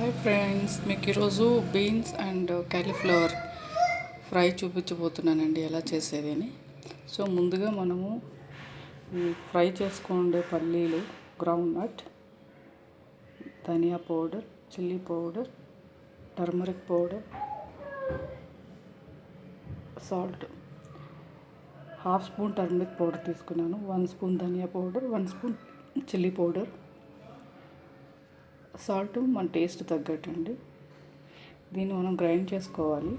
Hi friends, మీకు ఈరోజు beans and cauliflower fry చూపించబోతున్నానండి ఎలా చేసేది అని. సో ముందుగా మనము ఫ్రై చేసుకుండే పల్లీలు, గ్రౌండ్ నట్, ధనియా powder, chilli powder, turmeric powder, salt, half spoon turmeric powder తీసుకున్నాను, 1 స్పూన్ ధనియా powder, 1 spoon chilli powder, salt మన టేస్ట్ తగ్గట్టు అండి. దీన్ని మనం గ్రైండ్ చేసుకోవాలి.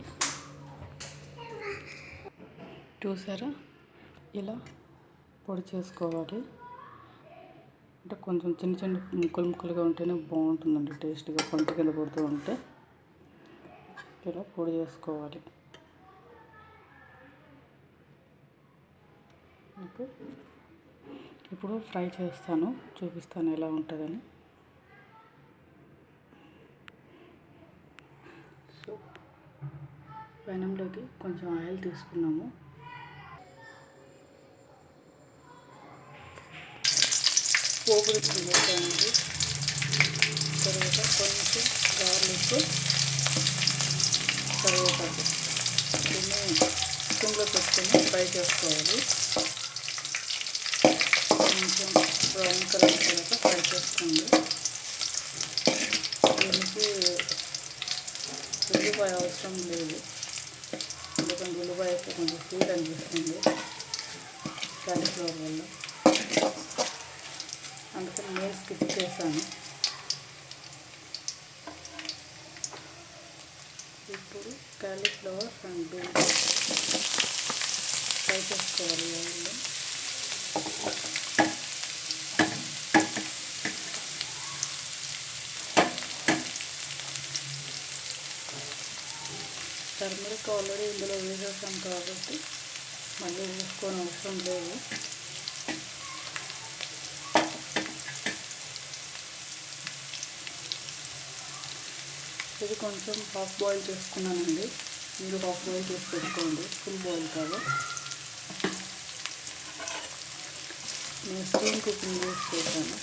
చూసారా, ఇలా పొడి చేసుకోవాలి. అంటే కొంచెం చిన్న చిన్న ముక్కలుగా ఉంటేనే బాగుంటుందండి, టేస్ట్గా పంట కింద పడుతూ ఉంటే. ఇలా పొడి చేసుకోవాలి. ఇప్పుడు ఫ్రై చేస్తాను, చూపిస్తాను ఎలా ఉంటుందని. సో పెనంలోకి కొంచెం ఆయిల్ తీసుకున్నాము. పోపు వేసానండి. తర్వాత కొంచెం గార్లిక్, కరివేపాకు దీన్ని స్పూన్లో పెట్టుకొని ఫ్రై చేసుకోవాలి. కొంచెం బ్రౌన్ కలర్ తర్వాత ఫ్రై చేసుకోండి. దీనికి ఉల్లిపాయ అవసరం లేదు, ఎందుకంటే ఉల్లిపాయ అయితే కొంచెం స్వీట్ అనిపిస్తుంది కాలీఫ్లవర్ వల్ల, అందుకని నేను స్కిప్ చేశాను. ఇప్పుడు కాలీఫ్లవర్ అండ్ బీన్స్ ఫ్రై చేసుకోవాలి. ఆయిల్లో టర్మరిక్ ఆల్రెడీ ఇందులో వేసేసాం కాబట్టి మళ్ళీ వేసుకోని అవసరం లేదు. ఇది కొంచెం హాఫ్ బాయిల్ చేసుకున్నానండి. మీరు హాఫ్ బాయిల్ చేసి పెట్టుకోండి, ఫుల్ బాయిల్ కాదు. నేను స్టీమ్ కుకింగ్ యూస్ చేశాను.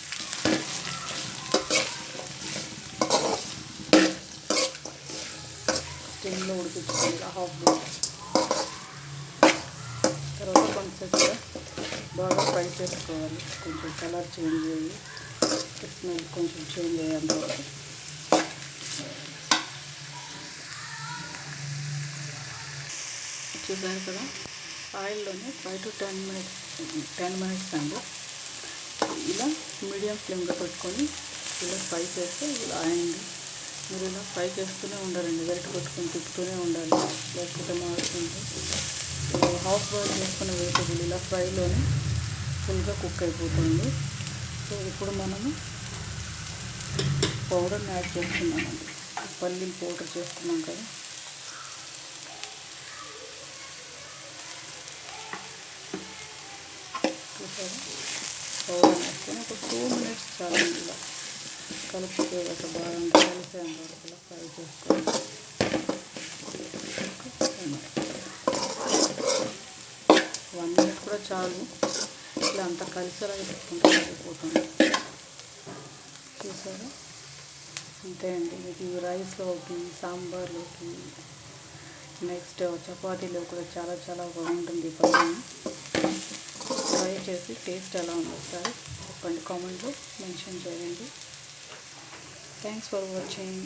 స్టీమ్లో ఉడికించుకోండి హాఫ్ బాయిల్. తర్వాత కొంచెం బాగా ఫ్రై చేసుకోవాలి. కొంచెం కలర్ చేంజ్ అయ్యి స్మెల్ కొంచెం చేంజ్ అయ్యేంత వరకు. చూసారు కదా, ఆయిల్లోనే 5 to 10 మినిట్స్ అండి. ఇలా మీడియం ఫ్లేమ్లో పెట్టుకొని ఇలా ఫ్రై చేస్తే ఇలా అయింది. మీరు ఇలా ఫ్రై చేస్తూనే ఉండాలండి, గరిటె కొట్టుకొని తిప్పుతూనే ఉండాలి, లేకపోతే మారుతుంది. హాఫ్ బాయిల్ చేసుకున్న వెజిటబుల్ ఇలా ఫ్రైలోనే ఫుల్గా కుక్ అయిపోతుంది. సో ఇప్పుడు మనము పౌడర్ని యాడ్ చేసుకున్నామండి. పల్లీల పౌడర్ చేసుకున్నాం కదా, చూసారా, పౌడర్ వేసుకొని ఒక 2 మినిట్స్ చాలా ఇలా కలుపుతూ ఒక బాగా కలిసే వరకు ఇలా ఫ్రై చేసుకోవాలి. 1 మినిట్ కూడా చాలు, ఇలా అంతా కలిసేలాగా పెట్టుకుంటే సరిపోతుంది. చూసారా, అంతే అండి. ఇది రైస్లోకి, సాంబార్లోకి, నెక్స్ట్ చపాతీలో కూడా చాలా చాలా బాగుంటుంది. పల్లీని ట్రై చేసి టేస్ట్ ఎలా ఉందో ఒకసారి చెప్పండి, కామెంట్లో మెన్షన్ చేయండి. Thanks for watching.